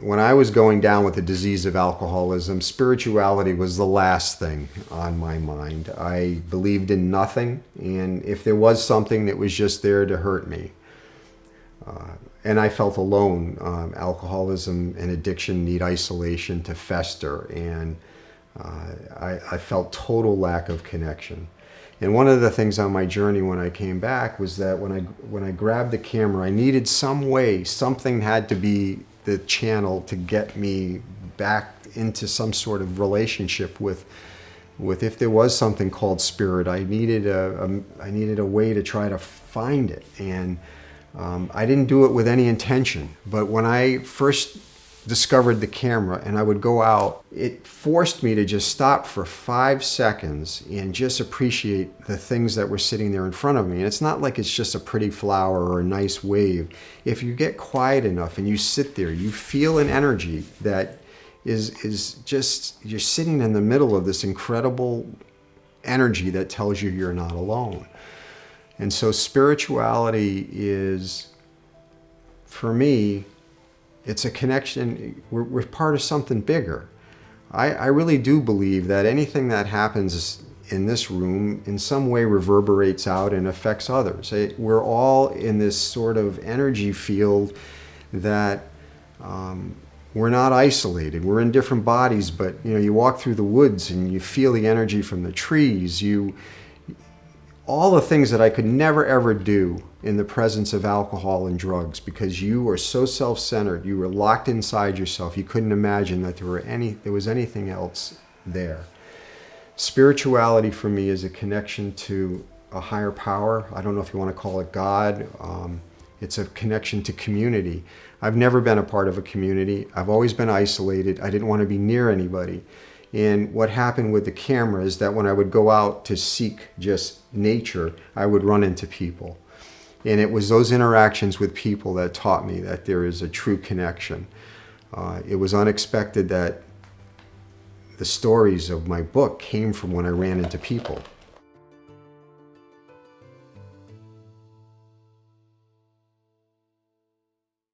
when I was going down with the disease of alcoholism, spirituality was the last thing on my mind. I believed in nothing, and if there was something, it was just there to hurt me. And I felt alone. Alcoholism and addiction need isolation to fester, and I felt total lack of connection. And one of the things on my journey when I came back was that when I grabbed the camera, I needed some way, something had to be the channel to get me back into some sort of relationship with if there was something called spirit. I needed a way to try to find it, and I didn't do it with any intention. But when I first discovered the camera and I would go out, it forced me to just stop for 5 seconds and just appreciate the things that were sitting there in front of me. And it's not like it's just a pretty flower or a nice wave. If you get quiet enough and you sit there, you feel an energy that is just, you're sitting in the middle of this incredible energy that tells you you're not alone. And so spirituality is, for me, it's a connection. We're part of something bigger. I really do believe that anything that happens in this room in some way reverberates out and affects others. We're all in this sort of energy field that we're not isolated. We're in different bodies, but you walk through the woods and you feel the energy from the trees. All the things that I could never ever do in the presence of alcohol and drugs, because you were so self-centered, you were locked inside yourself, you couldn't imagine that there was anything else there. Spirituality for me is a connection to a higher power. I don't know if you want to call it God. It's a connection to community. I've never been a part of a community. I've always been isolated. I didn't want to be near anybody. And what happened with the camera is that when I would go out to seek just nature, I would run into people. And it was those interactions with people that taught me that there is a true connection. It was unexpected that the stories of my book came from when I ran into people.